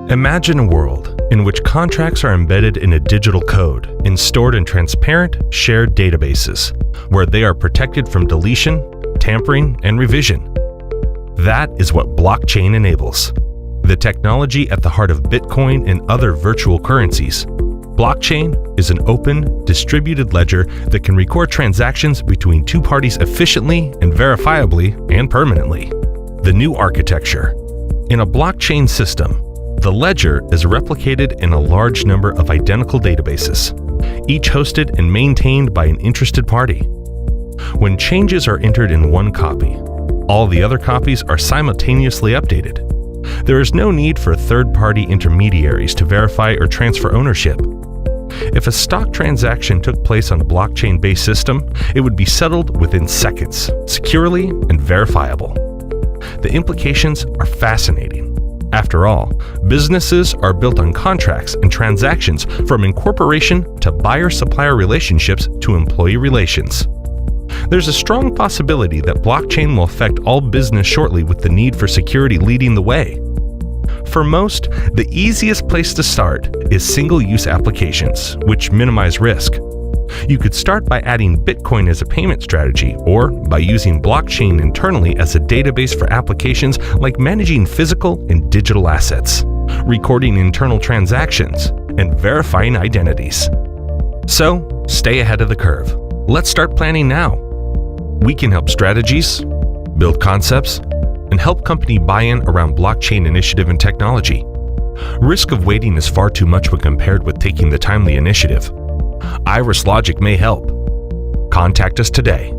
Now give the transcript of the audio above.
Imagine a world in which contracts are embedded in a digital code and stored in transparent, shared databases, where they are protected from deletion, tampering, and revision. That is what blockchain enables. The technology at the heart of Bitcoin and other virtual currencies. Blockchain is an open, distributed ledger that can record transactions between two parties efficiently and verifiably and permanently. The new architecture. In a blockchain system, the ledger is replicated in a large number of identical databases, each hosted and maintained by an interested party. When changes are entered in one copy, all the other copies are simultaneously updated. There is no need for third-party intermediaries to verify or transfer ownership. If a stock transaction took place on a blockchain-based system, it would be settled within seconds, securely and verifiable. The implications are fascinating. After all, businesses are built on contracts and transactions, from incorporation to buyer-supplier relationships to employee relations. There's a strong possibility that blockchain will affect all business shortly, with the need for security leading the way. For most, the easiest place to start is single-use applications, which minimize risk. You could start by adding Bitcoin as a payment strategy, or by using blockchain internally as a database for applications like managing physical and digital assets, recording internal transactions, and verifying identities. So, stay ahead of the curve. Let's start planning now. We can help strategies, build concepts, and help company buy-in around blockchain initiative and technology. Risk of waiting is far too much when compared with taking the timely initiative. IrisLogic may help. Contact us today.